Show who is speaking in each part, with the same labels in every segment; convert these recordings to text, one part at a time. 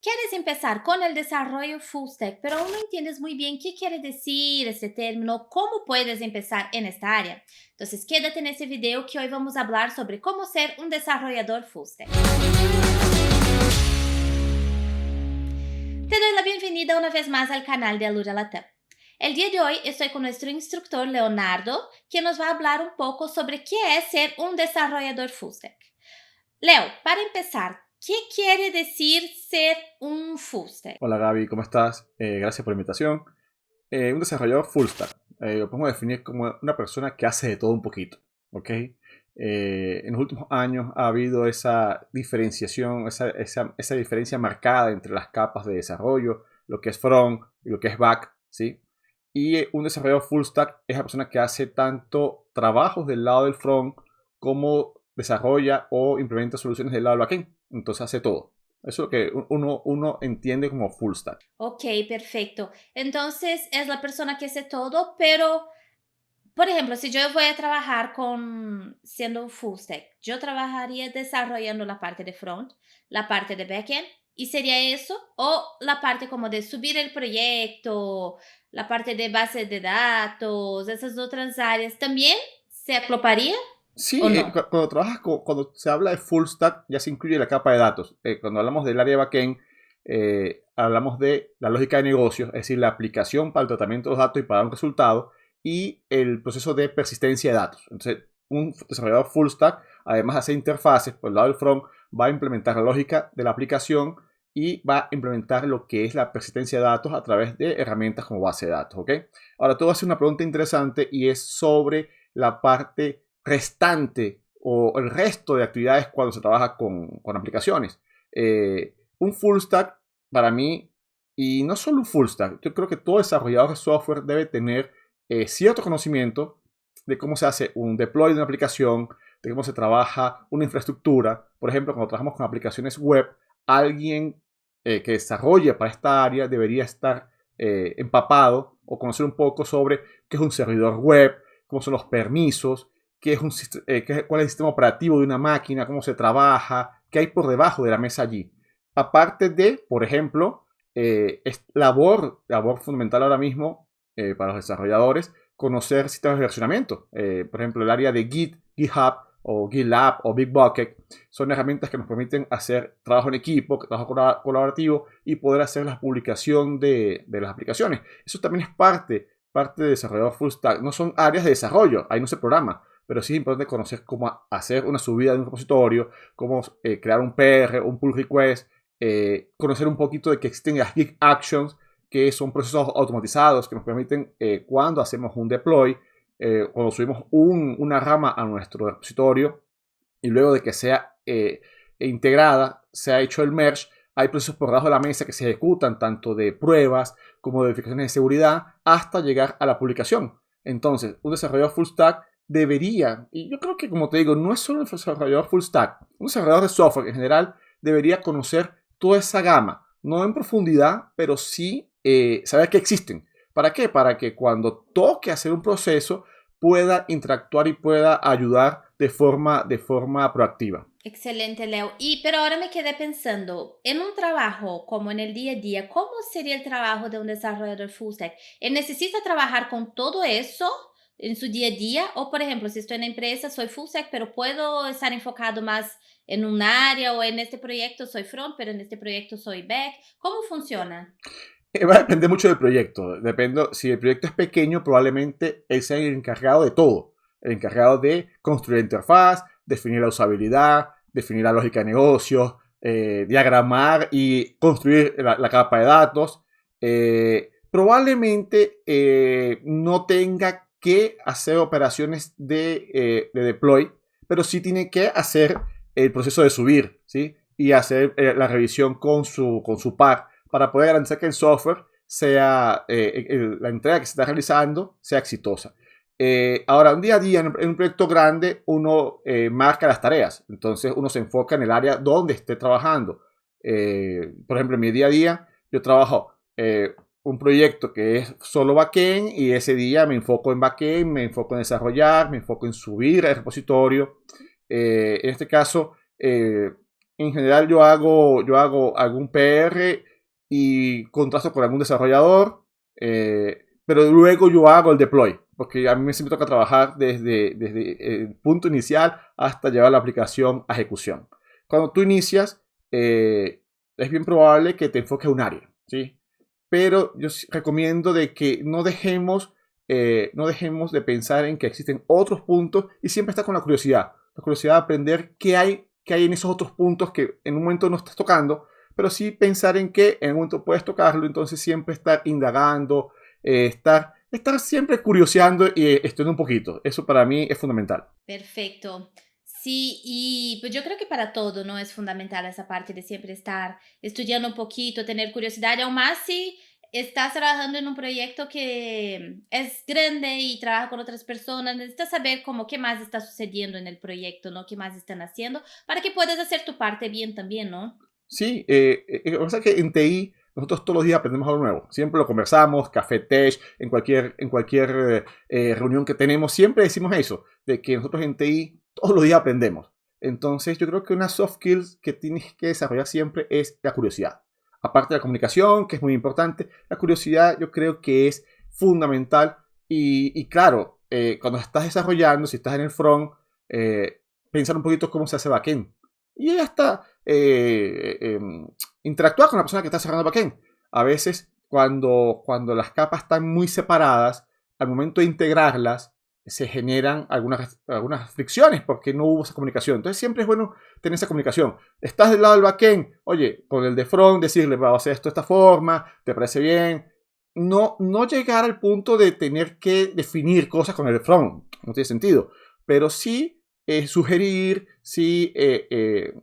Speaker 1: Quieres empezar con el desarrollo full stack, pero aún no entiendes muy bien qué quiere decir este término, cómo puedes empezar en esta área. Entonces, quédate en este video que hoy vamos a hablar sobre cómo ser un desarrollador full stack. Te doy la bienvenida una vez más al canal de Alura Latam. El día de hoy estoy con nuestro instructor Leonardo, que nos va a hablar un poco sobre qué es ser un desarrollador full stack. Leo, para empezar, ¿qué quiere decir ser un full stack?
Speaker 2: Hola Gaby, ¿cómo estás? Gracias por la invitación. Un desarrollador full stack, lo podemos definir como una persona que hace de todo un poquito, ¿ok? En los últimos años ha habido esa diferenciación, esa diferencia marcada entre las capas de desarrollo, lo que es front y lo que es back, ¿sí? Y un desarrollador full stack es la persona que hace tanto trabajos del lado del front como desarrolla o implementa soluciones del lado del backend. Entonces hace todo. Eso es lo que uno entiende como full stack.
Speaker 1: Ok, perfecto. Entonces es la persona que hace todo, pero, por ejemplo, si yo voy a trabajar siendo un full stack, yo trabajaría desarrollando la parte de front, la parte de backend, y sería eso, o la parte como de subir el proyecto, la parte de base de datos, esas otras áreas, ¿también se agruparía o
Speaker 2: Sí,
Speaker 1: no?
Speaker 2: cuando cuando se habla de full stack, ya se incluye la capa de datos. Cuando hablamos del área de backend, hablamos de la lógica de negocios, es decir, la aplicación para el tratamiento de los datos y para dar un resultado, y el proceso de persistencia de datos. Entonces, un desarrollador full stack, además de hacer interfaces por el lado del front, va a implementar la lógica de la aplicación y va a implementar lo que es la persistencia de datos a través de herramientas como base de datos. ¿Ok? Ahora, te voy a hacer una pregunta interesante y es sobre la parte restante o el resto de actividades cuando se trabaja con aplicaciones. Un full stack para mí, y no solo un full stack, yo creo que todo desarrollador de software debe tener cierto conocimiento de cómo se hace un deploy de una aplicación, de cómo se trabaja una infraestructura. Por ejemplo, cuando trabajamos con aplicaciones web, alguien que desarrolla para esta área debería estar empapado o conocer un poco sobre qué es un servidor web, cómo son los permisos, cuál es el sistema operativo de una máquina, cómo se trabaja, qué hay por debajo de la mesa allí. Aparte de, por ejemplo, es labor fundamental ahora mismo para los desarrolladores, conocer sistemas de versionamiento. Por ejemplo, el área de Git, GitHub o GitLab o Bitbucket son herramientas que nos permiten hacer trabajo en equipo, trabajo colaborativo y poder hacer la publicación de las aplicaciones. Eso también es parte de desarrollador full stack. No son áreas de desarrollo, ahí no se programa, pero sí es importante conocer cómo hacer una subida de un repositorio, cómo crear un PR, un pull request, conocer un poquito de que existen las Git Actions, que son procesos automatizados que nos permiten cuando hacemos un deploy, cuando subimos una rama a nuestro repositorio y luego de que sea integrada, se ha hecho el merge, hay procesos por debajo de la mesa que se ejecutan tanto de pruebas como de verificaciones de seguridad hasta llegar a la publicación. Entonces, un desarrollador full stack debería, y yo creo que como te digo, no es solo un desarrollador full stack, un desarrollador de software en general debería conocer toda esa gama, no en profundidad, pero sí saber que existen. ¿Para qué? Para que cuando toque hacer un proceso pueda interactuar y pueda ayudar de forma proactiva.
Speaker 1: Excelente, Leo. Pero ahora me quedé pensando, en un trabajo como en el día a día, ¿cómo sería el trabajo de un desarrollador full stack? ¿Él necesita trabajar con todo eso en su día a día? O, por ejemplo, si estoy en la empresa, soy full stack, pero puedo estar enfocado más en un área o en este proyecto soy front, pero en este proyecto soy back. ¿Cómo funciona?
Speaker 2: Va a depender mucho del proyecto. Depende, si el proyecto es pequeño, probablemente él sea el encargado de todo. El encargado de construir la interfaz, definir la usabilidad, definir la lógica de negocios, diagramar y construir la capa de datos. Probablemente no tenga que hacer operaciones de deploy, pero sí tiene que hacer el proceso de subir, ¿sí? Y hacer la revisión con su par para poder garantizar que el software sea, la entrega que se está realizando sea exitosa. Ahora, un día a día en un proyecto grande, uno marca las tareas. Entonces, uno se enfoca en el área donde esté trabajando. Por ejemplo, en mi día a día, yo trabajo un proyecto que es solo backend y ese día me enfoco en backend, me enfoco en desarrollar, me enfoco en subir el repositorio. En este caso, en general yo hago algún PR y contrasto con algún desarrollador, pero luego yo hago el deploy, porque a mí siempre toca trabajar desde el punto inicial hasta llevar la aplicación a ejecución. Cuando tú inicias, es bien probable que te enfoques a un área, ¿sí? Pero yo recomiendo de que no dejemos de pensar en que existen otros puntos y siempre estar con la curiosidad de aprender qué hay en esos otros puntos que en un momento no estás tocando, pero sí pensar en que en un momento puedes tocarlo, entonces siempre estar indagando, estar siempre curioseando y estudiando un poquito. Eso para mí es fundamental.
Speaker 1: Perfecto. Sí, y pues yo creo que para todo, ¿no? Es fundamental esa parte de siempre estar estudiando un poquito, tener curiosidad, aún más si estás trabajando en un proyecto que es grande y trabaja con otras personas, necesitas saber como qué más está sucediendo en el proyecto, ¿no? Qué más están haciendo para que puedas hacer tu parte bien también, ¿no?
Speaker 2: Sí, o sea que en TI nosotros todos los días aprendemos algo nuevo. Siempre lo conversamos, café tech, en cualquier reunión que tenemos, siempre decimos eso, de que nosotros en TI todos los días aprendemos. Entonces yo creo que una soft skills que tienes que desarrollar siempre es la curiosidad. Aparte de la comunicación, que es muy importante, la curiosidad yo creo que es fundamental. Y claro, cuando estás desarrollando, si estás en el front, pensar un poquito cómo se hace backend. Y ya está. Interactuar con la persona que está cerrando backend. A veces, cuando las capas están muy separadas, al momento de integrarlas, se generan algunas fricciones porque no hubo esa comunicación. Entonces, siempre es bueno tener esa comunicación. Estás del lado del backend, oye, con el de front, decirle, vamos a hacer esto de esta forma, ¿te parece bien? No llegar al punto de tener que definir cosas con el front, no tiene sentido. Pero sí sugerir, sí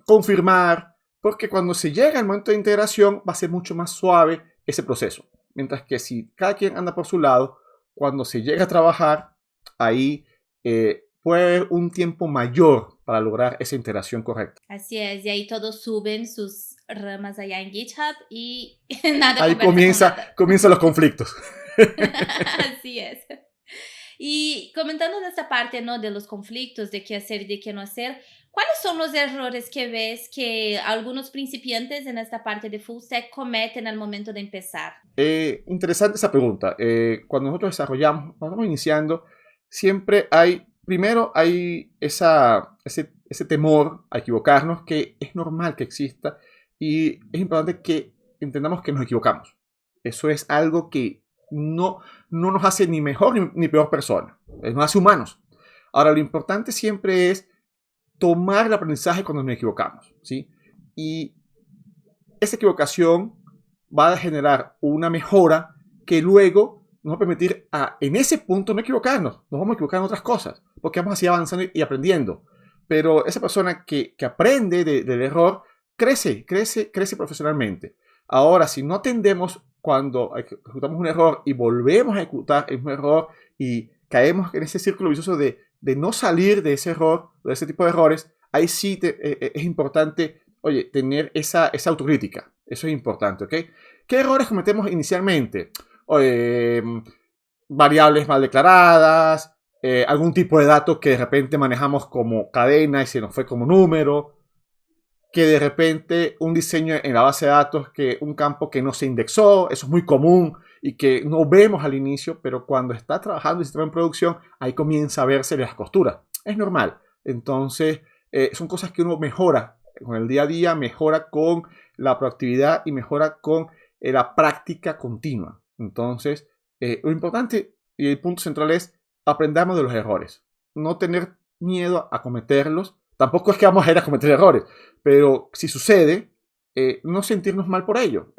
Speaker 2: confirmar, porque cuando se llega al momento de integración va a ser mucho más suave ese proceso. Mientras que si cada quien anda por su lado, cuando se llega a trabajar, ahí puede haber un tiempo mayor para lograr esa integración correcta.
Speaker 1: Así es, y ahí todos suben sus ramas allá en GitHub y nada
Speaker 2: Ahí
Speaker 1: conversa con nada.
Speaker 2: comienzan los conflictos.
Speaker 1: Así es. Y comentando de esta parte, ¿no? De los conflictos, de qué hacer y de qué no hacer, ¿cuáles son los errores que ves que algunos principiantes en esta parte de full stack cometen al momento de empezar?
Speaker 2: Interesante esa pregunta. Cuando nosotros desarrollamos, cuando estamos iniciando, primero hay ese temor a equivocarnos, que es normal que exista y es importante que entendamos que nos equivocamos. Eso es algo que no nos hace ni mejor ni peor persona, nos hace humanos. Ahora, lo importante siempre es tomar el aprendizaje cuando nos equivocamos, ¿sí? Y esa equivocación va a generar una mejora que luego nos va a permitir en ese punto no equivocarnos. Nos vamos a equivocar en otras cosas, porque vamos así avanzando y aprendiendo. Pero esa persona que aprende del error crece profesionalmente. Ahora, si no atendemos cuando ejecutamos un error y volvemos a ejecutar el mismo error y caemos en ese círculo vicioso de no salir de ese error, de ese tipo de errores, ahí sí es importante, oye, tener esa autocrítica. Eso es importante, ¿ok? ¿Qué errores cometemos inicialmente? Variables mal declaradas, algún tipo de dato que de repente manejamos como cadena y se nos fue como número, que de repente un diseño en la base de datos, que un campo que no se indexó, eso es muy común y que no vemos al inicio, pero cuando está trabajando el sistema en producción, ahí comienza a verse las costuras. Es normal. Entonces, son cosas que uno mejora con el día a día, mejora con la proactividad y mejora con la práctica continua. Entonces, lo importante y el punto central es aprendamos de los errores. No tener miedo a cometerlos. Tampoco es que vamos a ir a cometer errores, pero si sucede, no sentirnos mal por ello.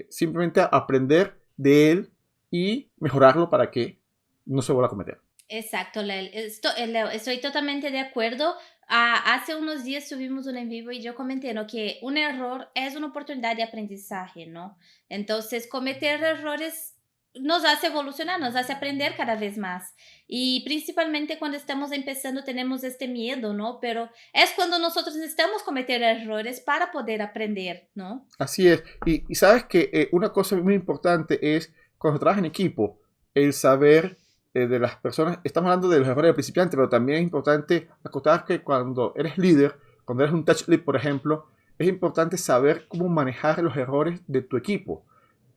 Speaker 2: Simplemente aprender de él y mejorarlo para que no se vuelva a cometer.
Speaker 1: Exacto, Leo, estoy totalmente de acuerdo. Hace unos días tuvimos un en vivo y yo comenté, ¿no? Que un error es una oportunidad de aprendizaje, ¿no? Entonces, cometer errores nos hace evolucionar, nos hace aprender cada vez más. Y principalmente cuando estamos empezando tenemos este miedo, ¿no? Pero es cuando nosotros necesitamos cometer errores para poder aprender, ¿no?
Speaker 2: Así es. Y sabes que una cosa muy importante es, cuando trabajas en equipo, el saber de las personas. Estamos hablando de los errores del principiante, pero también es importante acotar que cuando eres líder, cuando eres un tech lead, por ejemplo, es importante saber cómo manejar los errores de tu equipo.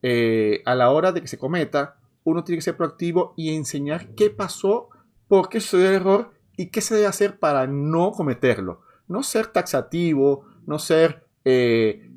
Speaker 2: A la hora de que se cometa, uno tiene que ser proactivo y enseñar qué pasó, por qué sucedió el error y qué se debe hacer para no cometerlo. No ser taxativo, no ser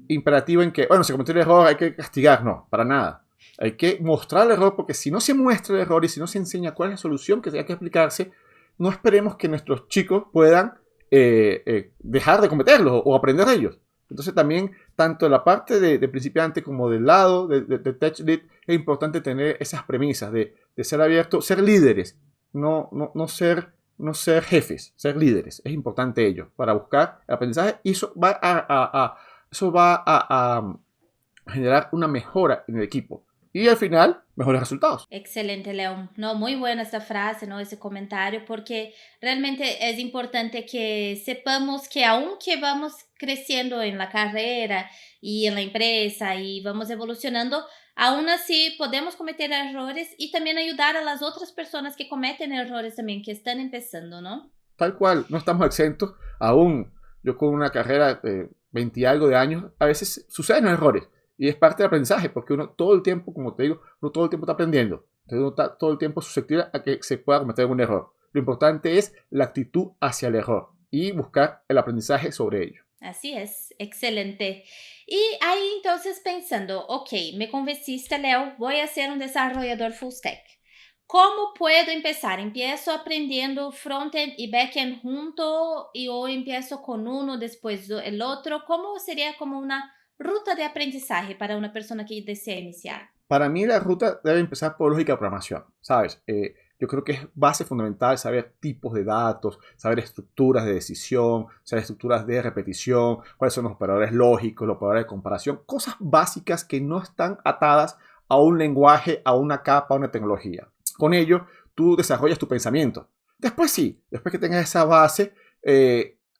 Speaker 2: imperativo en que, bueno, se cometió el error, hay que castigar. No, para nada. Hay que mostrar el error, porque si no se muestra el error y si no se enseña cuál es la solución que tenga que explicarse, no esperemos que nuestros chicos puedan dejar de cometerlo o aprender de ellos. Entonces también, tanto la parte de principiante como del lado de Tech Lead, es importante tener esas premisas de ser abierto, ser líderes, no ser jefes, ser líderes. Es importante ello para buscar el aprendizaje, y eso va a generar una mejora en el equipo. Y al final, mejores resultados.
Speaker 1: Excelente, Leo. No, muy buena esta frase, ¿no? Ese comentario, porque realmente es importante que sepamos que aunque vamos creciendo en la carrera y en la empresa y vamos evolucionando, aún así podemos cometer errores y también ayudar a las otras personas que cometen errores también, que están empezando, ¿no?
Speaker 2: Tal cual, no estamos exentos. Aún yo con una carrera de 20 y algo de años, a veces suceden errores. Y es parte del aprendizaje, porque uno todo el tiempo, como te digo, uno todo el tiempo está aprendiendo. Entonces uno está todo el tiempo susceptible a que se pueda cometer algún error. Lo importante es la actitud hacia el error y buscar el aprendizaje sobre ello.
Speaker 1: Así es, excelente. Y ahí entonces pensando, ok, me convenciste, Leo, voy a ser un desarrollador full stack. ¿Cómo puedo empezar? ¿Empiezo aprendiendo frontend y backend junto o empiezo con uno, después el otro? ¿Cómo sería como una ruta de aprendizaje para una persona que desea iniciar?
Speaker 2: Para mí la ruta debe empezar por lógica de programación, ¿sabes? Yo creo que es base fundamental saber tipos de datos, saber estructuras de decisión, saber estructuras de repetición, cuáles son los operadores lógicos, los operadores de comparación, cosas básicas que no están atadas a un lenguaje, a una capa, a una tecnología. Con ello, tú desarrollas tu pensamiento. Después sí, después que tengas esa base,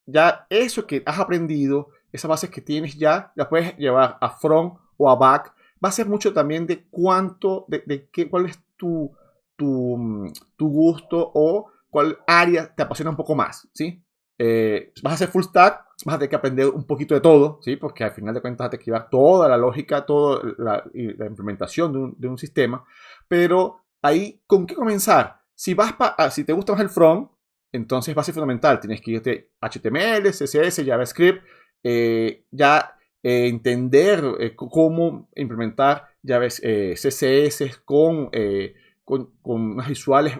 Speaker 2: ya eso que has aprendido, esas bases que tienes ya, las puedes llevar a front o a back. Va a ser mucho también de cuál es tu gusto o cuál área te apasiona un poco más, ¿sí? Vas a hacer full stack, vas a tener que aprender un poquito de todo, ¿sí? Porque al final de cuentas vas a tener que llevar toda la lógica, toda la implementación de un sistema, pero ahí, ¿con qué comenzar? Si te gusta más el front, entonces va a ser fundamental, tienes que irte HTML, CSS, JavaScript, entender cómo implementar CSS con unas visuales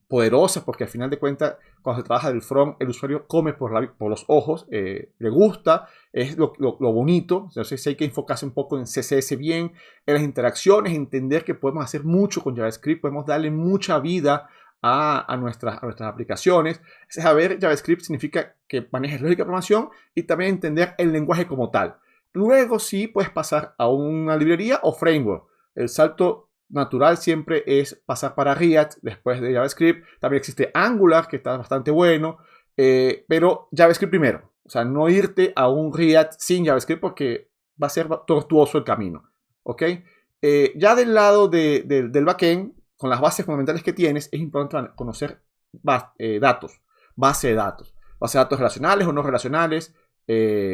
Speaker 2: poderosas, porque al final de cuentas, cuando se trabaja del front, el usuario come por los ojos, le gusta, es lo bonito. Entonces hay que enfocarse un poco en CSS bien, en las interacciones, entender que podemos hacer mucho con JavaScript, podemos darle mucha vida a nuestras aplicaciones. Saber JavaScript significa que manejes lógica de programación y también entender el lenguaje como tal. Luego sí puedes pasar a una librería o framework. El salto natural siempre es pasar para React después de JavaScript. También existe Angular, que está bastante bueno, pero JavaScript primero. O sea, no irte a un React sin JavaScript, porque va a ser tortuoso el camino. ¿Ok? Ya del lado del backend, con las bases fundamentales que tienes, es importante conocer datos, base de datos relacionales o no relacionales,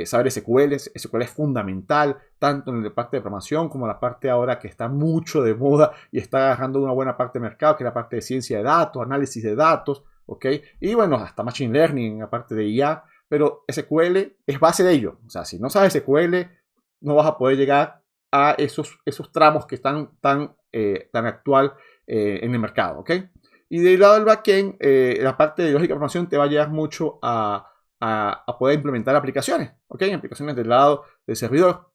Speaker 2: saber SQL. SQL es fundamental, tanto en la parte de programación como en la parte ahora que está mucho de moda y está agarrando una buena parte del mercado, que es la parte de ciencia de datos, análisis de datos, ¿ok? Y bueno, hasta Machine Learning en la parte de IA, pero SQL es base de ello. O sea, si no sabes SQL, no vas a poder llegar a esos tramos que están tan actual en el mercado, ¿ok? Y del lado del backend, la parte de lógica de programación te va a llevar mucho a poder implementar aplicaciones, ¿ok? Aplicaciones del lado del servidor.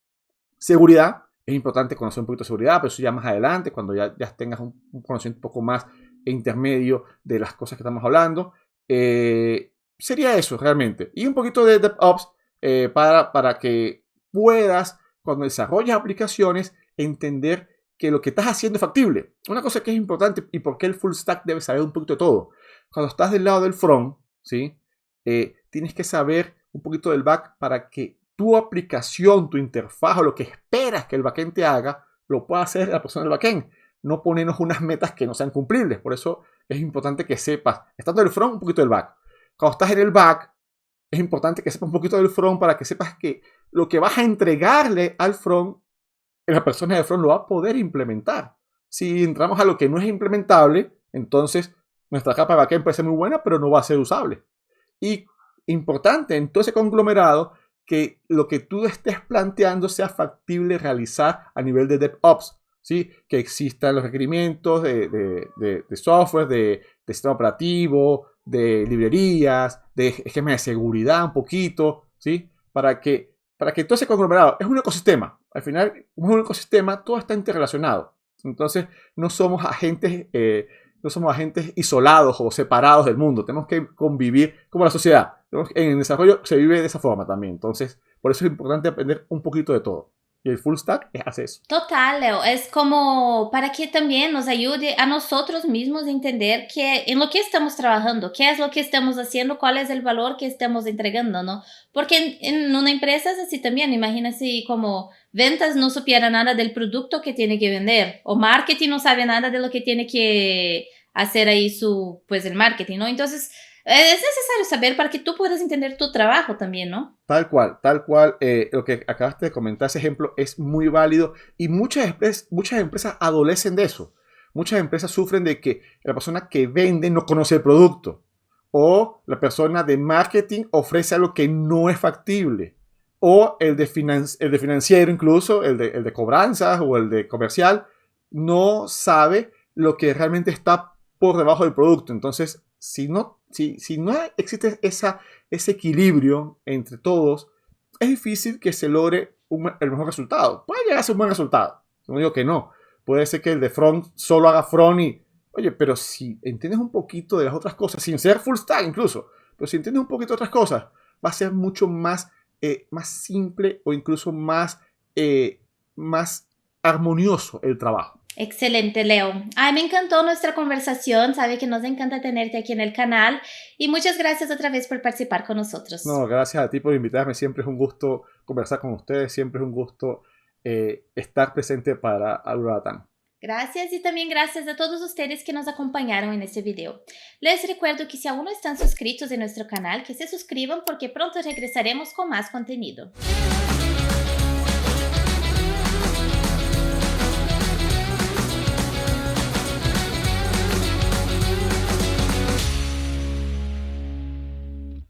Speaker 2: Seguridad, es importante conocer un poquito de seguridad, pero eso ya más adelante, cuando ya tengas un conocimiento un poco más intermedio de las cosas que estamos hablando. Sería eso realmente. Y un poquito de DevOps para que puedas, cuando desarrollas aplicaciones, entender que lo que estás haciendo es factible. Una cosa que es importante y por qué el full stack debe saber un poquito de todo. Cuando estás del lado del front, ¿sí? Tienes que saber un poquito del back para que tu aplicación, tu interfaz o lo que esperas que el backend te haga, lo pueda hacer la persona del backend. No ponernos unas metas que no sean cumplibles. Por eso es importante que sepas, estando del front, un poquito del back. Cuando estás en el back, es importante que sepas un poquito del front para que sepas que lo que vas a entregarle al front, la persona de front lo va a poder implementar. Si entramos a lo que no es implementable, entonces nuestra capa de backend puede ser muy buena, pero no va a ser usable. Y importante en todo ese conglomerado, que lo que tú estés planteando sea factible realizar a nivel de DevOps, ¿sí? Que existan los requerimientos de software, de sistema operativo, de librerías, de esquemas de seguridad un poquito, ¿sí? Para que todo ese conglomerado es un ecosistema. Al final, es un ecosistema, todo está interrelacionado. Entonces, no somos agentes isolados o separados del mundo. Tenemos que convivir como la sociedad. En el desarrollo se vive de esa forma también. Entonces, por eso es importante aprender un poquito de todo. Y el full stack hace eso.
Speaker 1: Total, Leo. Es como para que también nos ayude a nosotros mismos a entender que en lo que estamos trabajando, qué es lo que estamos haciendo, cuál es el valor que estamos entregando, ¿no? Porque en una empresa es así también. Imagina si como ventas no supiera nada del producto que tiene que vender, o marketing no sabe nada de lo que tiene que hacer ahí pues el marketing, ¿no? Entonces, es necesario saber para que tú puedas entender tu trabajo también, ¿no?
Speaker 2: Tal cual. Lo que acabaste de comentar, ese ejemplo es muy válido y muchas empresas adolecen de eso. Muchas empresas sufren de que la persona que vende no conoce el producto, o la persona de marketing ofrece algo que no es factible, o el de financiero incluso, el de cobranzas o el de comercial, no sabe lo que realmente está por debajo del producto. Entonces, si no existe ese equilibrio entre todos, es difícil que se logre el mejor resultado. Puede llegar a ser un buen resultado, no digo que no. Puede ser que el de front solo haga front y, oye, pero si entiendes un poquito de las otras cosas, sin ser full stack incluso, pero si entiendes un poquito de otras cosas, va a ser mucho más simple o incluso más armonioso el trabajo.
Speaker 1: Excelente, Leo. Ay, me encantó nuestra conversación. Sabe que nos encanta tenerte aquí en el canal. Y muchas gracias otra vez por participar con nosotros.
Speaker 2: No, gracias a ti por invitarme. Siempre es un gusto conversar con ustedes. Siempre es un gusto estar presente para Aurora Latam.
Speaker 1: Gracias y también gracias a todos ustedes que nos acompañaron en este video. Les recuerdo que si aún no están suscritos en nuestro canal, que se suscriban porque pronto regresaremos con más contenido.